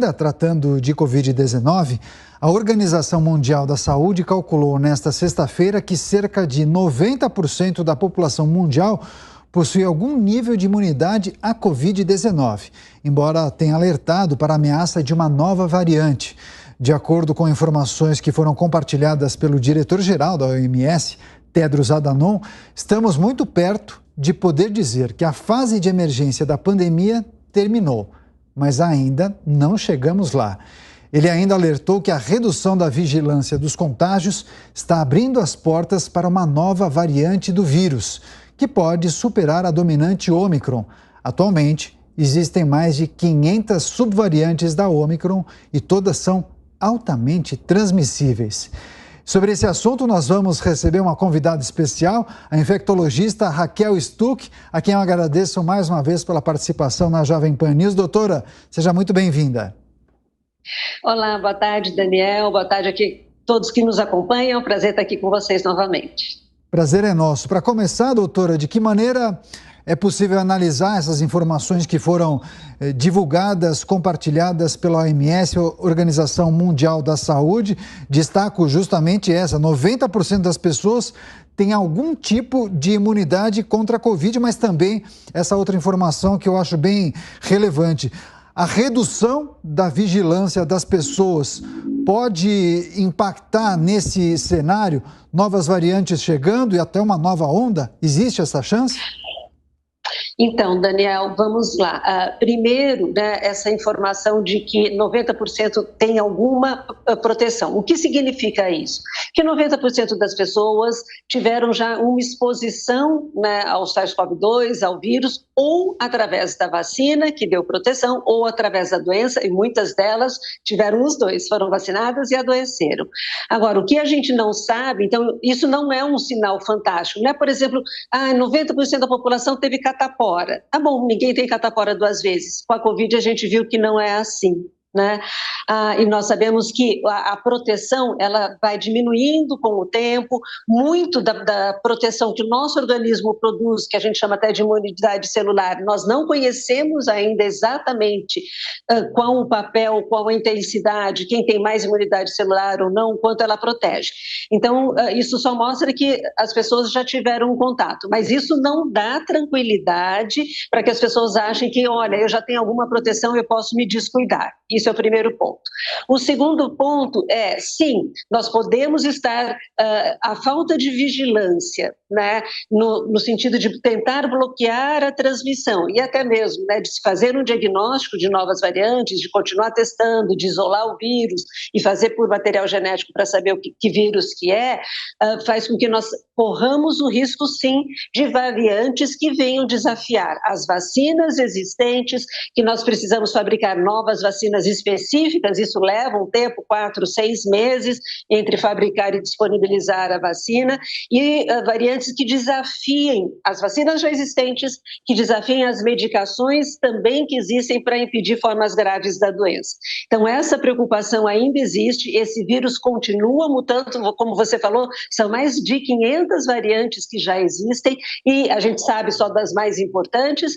Ainda tratando de Covid-19, a Organização Mundial da Saúde calculou nesta sexta-feira que cerca de 90% da população mundial possui algum nível de imunidade à Covid-19, embora tenha alertado para a ameaça de uma nova variante. De acordo com informações que foram compartilhadas pelo diretor-geral da OMS, Tedros Adhanom, estamos muito perto de poder dizer que a fase de emergência da pandemia terminou, mas ainda não chegamos lá. Ele ainda alertou que a redução da vigilância dos contágios está abrindo as portas para uma nova variante do vírus, que pode superar a dominante Ômicron. Atualmente, existem mais de 500 subvariantes da Ômicron e todas são altamente transmissíveis. Sobre esse assunto, nós vamos receber uma convidada especial, a infectologista Raquel Stuck, a quem eu agradeço mais uma vez pela participação na Jovem Pan News. Doutora, seja muito bem-vinda. Olá, boa tarde, Daniel. Boa tarde aqui a todos que nos acompanham. É um prazer estar aqui com vocês novamente. Prazer é nosso. Para começar, doutora, de que maneira é possível analisar essas informações que foram divulgadas, compartilhadas pela OMS, Organização Mundial da Saúde? Destaco justamente essa: 90% das pessoas têm algum tipo de imunidade contra a Covid, mas também essa outra informação que eu acho bem relevante. A redução da vigilância das pessoas pode impactar nesse cenário, novas variantes chegando e até uma nova onda? Existe essa chance? Então, Daniel, vamos lá. Primeiro, essa informação de que 90% tem alguma proteção. O que significa isso? Que 90% das pessoas tiveram já uma exposição, ao SARS-CoV-2, ao vírus, ou através da vacina, que deu proteção, ou através da doença, e muitas delas tiveram os dois, foram vacinadas e adoeceram. Agora, o que a gente não sabe, então, isso não é um sinal fantástico, não é, por exemplo, 90% da população teve catapora. Tá bom, ninguém tem catapora duas vezes. Com a Covid a gente viu que não é assim, né? E nós sabemos que a proteção ela vai diminuindo com o tempo, muito da proteção que o nosso organismo produz, que a gente chama até de imunidade celular, nós não conhecemos ainda exatamente qual o papel, qual a intensidade, quem tem mais imunidade celular ou não, quanto ela protege. Então, isso só mostra que as pessoas já tiveram um contato, mas isso não dá tranquilidade para que as pessoas achem que, olha, eu já tenho alguma proteção, eu posso me descuidar. Isso é o primeiro ponto. O segundo ponto é, sim, nós podemos estar, a falta de vigilância, né, no sentido de tentar bloquear a transmissão e até mesmo, né, de se fazer um diagnóstico de novas variantes, de continuar testando, de isolar o vírus e fazer por material genético para saber que vírus que é, faz com que nós corramos o risco, sim, de variantes que venham desafiar as vacinas existentes, que nós precisamos fabricar novas vacinas específicas, isso leva um tempo, 4, 6 meses, entre fabricar e disponibilizar a vacina, e variantes que desafiem as vacinas já existentes, que desafiem as medicações também que existem para impedir formas graves da doença. Então, essa preocupação ainda existe, esse vírus continua mutando, como você falou, são mais de 500 variantes que já existem, e a gente sabe só das mais importantes,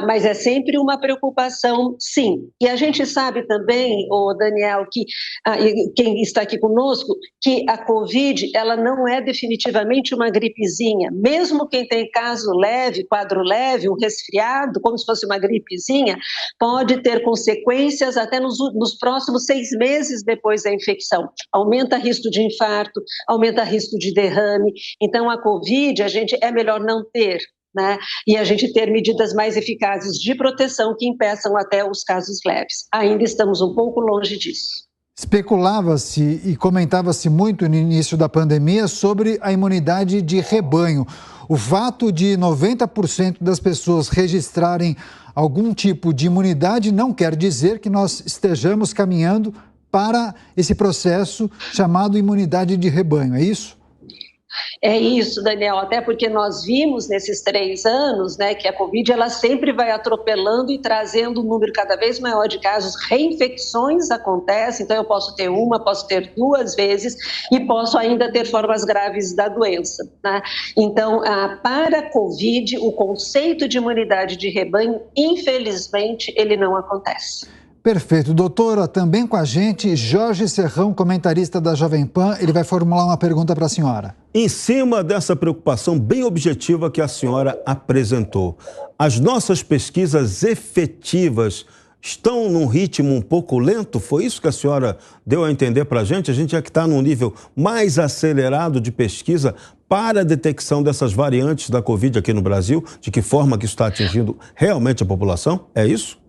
mas é sempre uma preocupação, sim. E a gente sabe também, Daniel, que quem está aqui conosco, que a Covid, ela não é definitivamente uma gripezinha. Mesmo quem tem caso leve, quadro leve, um resfriado, como se fosse uma gripezinha, pode ter consequências até nos próximos 6 meses depois da infecção. Aumenta risco de infarto, aumenta risco de derrame. Então, a Covid, é melhor não ter, né? E a gente ter medidas mais eficazes de proteção que impeçam até os casos leves. Ainda estamos um pouco longe disso. Especulava-se e comentava-se muito no início da pandemia sobre a imunidade de rebanho. O fato de 90% das pessoas registrarem algum tipo de imunidade não quer dizer que nós estejamos caminhando para esse processo chamado imunidade de rebanho, é isso? É isso, Daniel, até porque nós vimos nesses 3 anos, né, que a Covid ela sempre vai atropelando e trazendo um número cada vez maior de casos, reinfecções acontecem, então eu posso ter uma, posso ter 2 vezes e posso ainda ter formas graves da doença, né? Então, para a Covid, o conceito de imunidade de rebanho, infelizmente, ele não acontece. Perfeito. Doutora, também com a gente, Jorge Serrão, comentarista da Jovem Pan. Ele vai formular uma pergunta para a senhora. Em cima dessa preocupação bem objetiva que a senhora apresentou, as nossas pesquisas efetivas estão num ritmo um pouco lento? Foi isso que a senhora deu a entender para a gente? A gente é que está num nível mais acelerado de pesquisa para a detecção dessas variantes da Covid aqui no Brasil? De que forma que isso está atingindo realmente a população? É isso?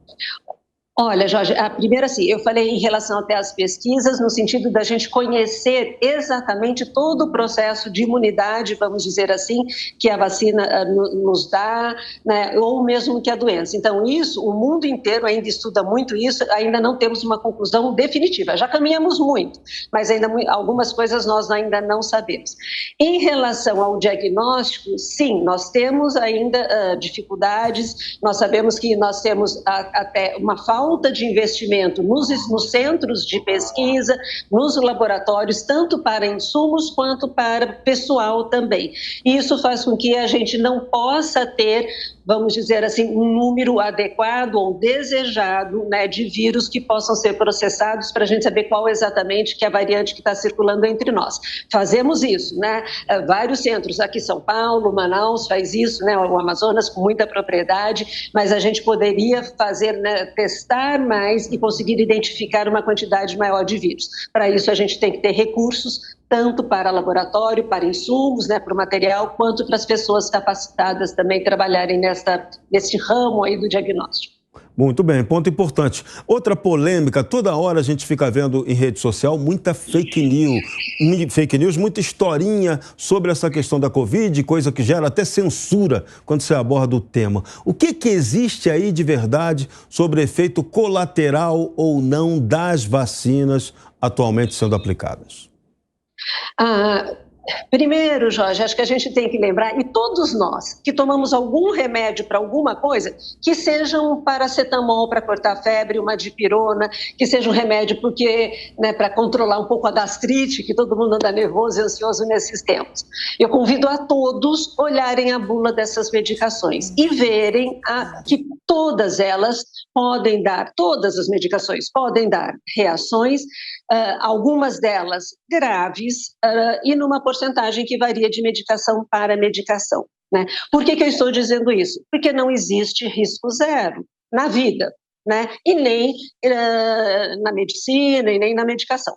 Olha, Jorge, a primeira, assim, eu falei em relação até às pesquisas, no sentido da gente conhecer exatamente todo o processo de imunidade, vamos dizer assim, que a vacina nos dá, né, ou mesmo que a doença. Então, isso, o mundo inteiro ainda estuda muito isso, ainda não temos uma conclusão definitiva. Já caminhamos muito, mas ainda algumas coisas nós ainda não sabemos. Em relação ao diagnóstico, sim, nós temos ainda dificuldades, nós sabemos que nós temos até uma falta de investimento nos centros de pesquisa, nos laboratórios, tanto para insumos quanto para pessoal também. E isso faz com que a gente não possa ter, vamos dizer assim, um número adequado ou desejado, né, de vírus que possam ser processados para a gente saber qual exatamente que é a variante que está circulando entre nós. Fazemos isso, né? Vários centros, aqui São Paulo, Manaus faz isso, né? O Amazonas com muita propriedade, mas a gente poderia fazer, né, testar mais e conseguir identificar uma quantidade maior de vírus. Para isso a gente tem que ter recursos, tanto para laboratório, para insumos, né, para o material, quanto para as pessoas capacitadas também trabalharem nesse ramo aí do diagnóstico. Muito bem, ponto importante. Outra polêmica, toda hora a gente fica vendo em rede social muita fake news, muita historinha sobre essa questão da Covid, coisa que gera até censura quando se aborda o tema. O que existe aí de verdade sobre efeito colateral ou não das vacinas atualmente sendo aplicadas? Primeiro, Jorge, acho que a gente tem que lembrar, e todos nós, que tomamos algum remédio para alguma coisa, que seja um paracetamol para cortar a febre, uma dipirona, que seja um remédio porque, né, para controlar um pouco a gastrite, que todo mundo anda nervoso e ansioso nesses tempos. Eu convido a todos olharem a bula dessas medicações e verem que todas elas podem dar, todas as medicações podem dar reações, algumas delas graves, e numa porcentagem que varia de medicação para medicação, né? Por que eu estou dizendo isso? Porque não existe risco zero na vida, né? E nem na medicina e nem na medicação.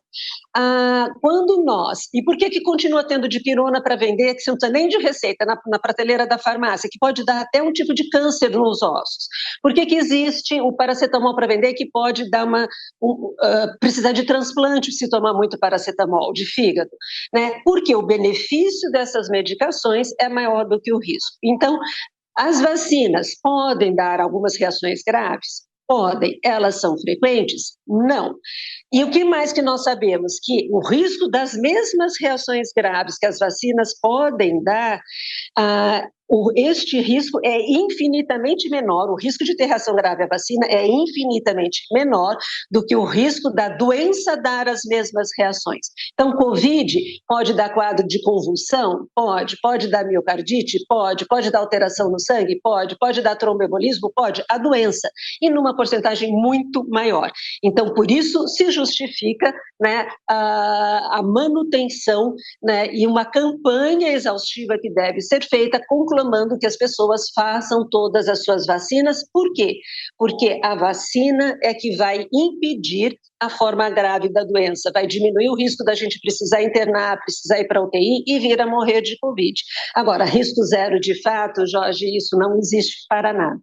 E por que continua tendo dipirona para vender, que você não precisa nem de receita na prateleira da farmácia, que pode dar até um tipo de câncer nos ossos? Por que existe o paracetamol para vender, que pode dar precisar de transplante se tomar muito paracetamol de fígado, né? Porque o benefício dessas medicações é maior do que o risco. Então, as vacinas podem dar algumas reações graves? Podem. Elas são frequentes? Não. E o que mais que nós sabemos? Que o risco das mesmas reações graves que as vacinas podem dar, este risco é infinitamente menor, o risco de ter reação grave à vacina é infinitamente menor do que o risco da doença dar as mesmas reações. Então, Covid pode dar quadro de convulsão? Pode dar miocardite? Pode dar alteração no sangue? Pode dar tromboembolismo? Pode, a doença, e numa porcentagem muito maior. Então, por isso se justifica, né, a manutenção, né, e uma campanha exaustiva que deve ser feita, conclamando que as pessoas façam todas as suas vacinas. Por quê? Porque a vacina é que vai impedir a forma grave da doença, vai diminuir o risco da gente precisar internar, precisar ir para a UTI e vir a morrer de Covid. Agora, risco zero de fato, Jorge, isso não existe para nada.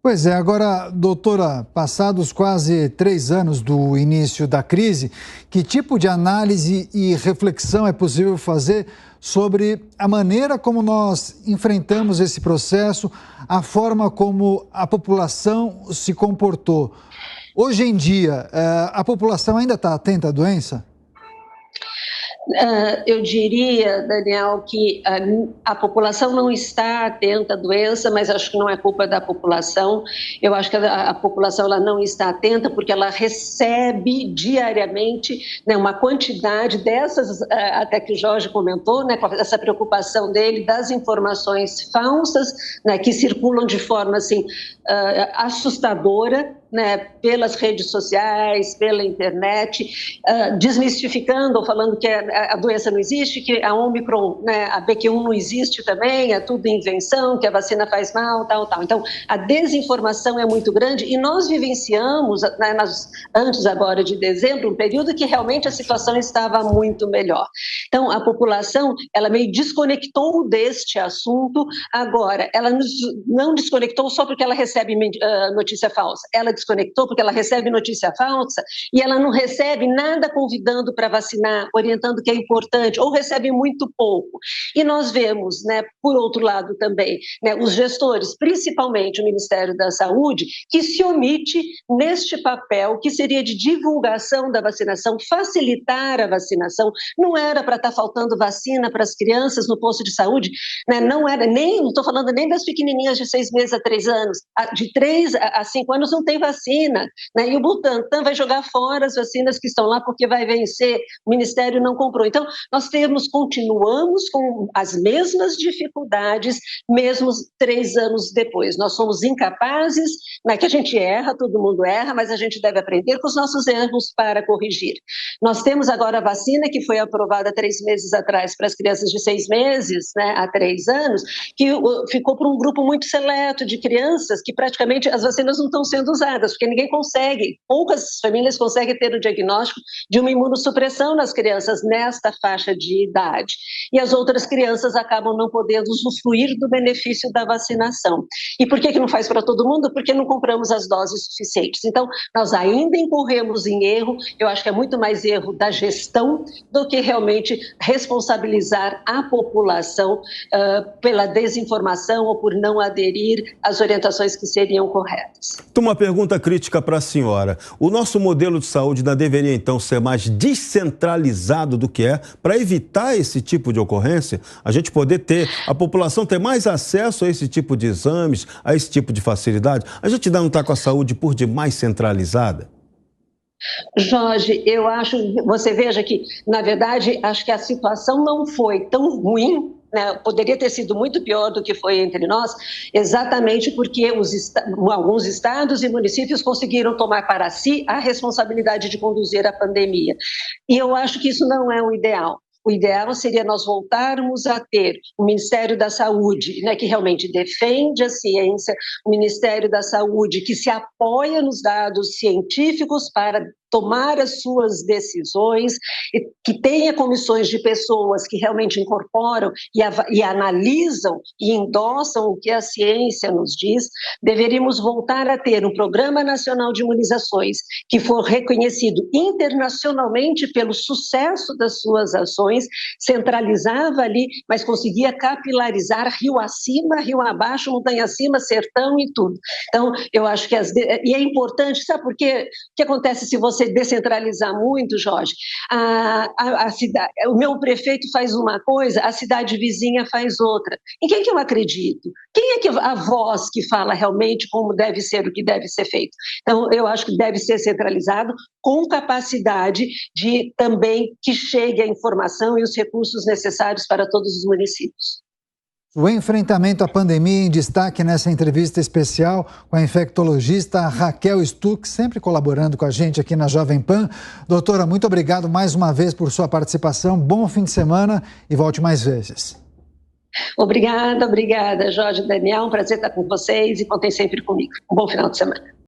Pois é, agora, doutora, passados quase 3 anos do início da crise, que tipo de análise e reflexão é possível fazer sobre a maneira como nós enfrentamos esse processo, a forma como a população se comportou? Hoje em dia, a população ainda está atenta à doença? Eu diria, Daniel, que a população não está atenta à doença, mas acho que não é culpa da população. Eu acho que a população ela não está atenta porque ela recebe diariamente, né, uma quantidade dessas, até que o Jorge comentou, né, com essa preocupação dele, das informações falsas, né, que circulam de forma assim, assustadora, né, pelas redes sociais, pela internet, desmistificando ou falando que a doença não existe, que a Omicron, né, a BQ1 não existe também, é tudo invenção, que a vacina faz mal, tal. Então, a desinformação é muito grande e nós vivenciamos, né, antes agora de dezembro, um período que realmente a situação estava muito melhor. Então, a população, ela meio desconectou deste assunto. Agora, ela não desconectou só porque ela recebe notícia falsa, ela desconectou porque ela recebe notícia falsa e ela não recebe nada convidando para vacinar, orientando que é importante, ou recebe muito pouco. E nós vemos, né, por outro lado também, né, os gestores, principalmente o Ministério da Saúde, que se omite neste papel que seria de divulgação da vacinação, facilitar a vacinação. Não era para estar faltando vacina para as crianças no posto de saúde, né? Não estou falando nem das pequenininhas de 6 meses a 3 anos, de 3 a 5 anos não tem vacina, né? E o Butantan vai jogar fora as vacinas que estão lá porque vai vencer, o Ministério não comprou. Então, nós continuamos com as mesmas dificuldades, mesmo 3 anos depois. Nós somos incapazes, né, que a gente erra, todo mundo erra, mas a gente deve aprender com os nossos erros para corrigir. Nós temos agora a vacina que foi aprovada 3 meses atrás para as crianças de 6 meses, né, a 3 anos, que ficou para um grupo muito seleto de crianças que praticamente as vacinas não estão sendo usadas, porque ninguém consegue, poucas famílias conseguem ter o diagnóstico de uma imunossupressão nas crianças nesta faixa de idade. E as outras crianças acabam não podendo usufruir do benefício da vacinação. E por que não faz para todo mundo? Porque não compramos as doses suficientes. Então, nós ainda incorremos em erro, eu acho que é muito mais erro da gestão do que realmente responsabilizar a população pela desinformação ou por não aderir às orientações que seriam corretas. Uma pergunta crítica para a senhora. O nosso modelo de saúde ainda deveria, então, ser mais descentralizado do que é, para evitar esse tipo de ocorrência? A gente poder a população ter mais acesso a esse tipo de exames, a esse tipo de facilidade? A gente ainda não está com a saúde por demais centralizada? Jorge, você veja que, na verdade, acho que a situação não foi tão ruim, né? Poderia ter sido muito pior do que foi entre nós, exatamente porque alguns estados e municípios conseguiram tomar para si a responsabilidade de conduzir a pandemia. E eu acho que isso não é o ideal. O ideal seria nós voltarmos a ter o Ministério da Saúde, né, que realmente defende a ciência, o Ministério da Saúde que se apoia nos dados científicos para tomar as suas decisões, que tenha comissões de pessoas que realmente incorporam e analisam e endossam o que a ciência nos diz. Deveríamos voltar a ter um Programa Nacional de Imunizações que for reconhecido internacionalmente pelo sucesso das suas ações, centralizava ali, mas conseguia capilarizar rio acima, rio abaixo, montanha acima, sertão e tudo. Então, eu acho que e é importante, sabe por quê? O que acontece se você descentralizar muito, Jorge? O meu prefeito faz uma coisa, a cidade vizinha faz outra. Em quem que eu acredito? Quem é que a voz que fala realmente como deve ser, o que deve ser feito? Então, eu acho que deve ser centralizado com capacidade de também que chegue a informação e os recursos necessários para todos os municípios. O enfrentamento à pandemia em destaque nessa entrevista especial com a infectologista Raquel Stuck, sempre colaborando com a gente aqui na Jovem Pan. Doutora, muito obrigado mais uma vez por sua participação. Bom fim de semana e volte mais vezes. Obrigada, Jorge e Daniel. Um prazer estar com vocês e contem sempre comigo. Um bom final de semana.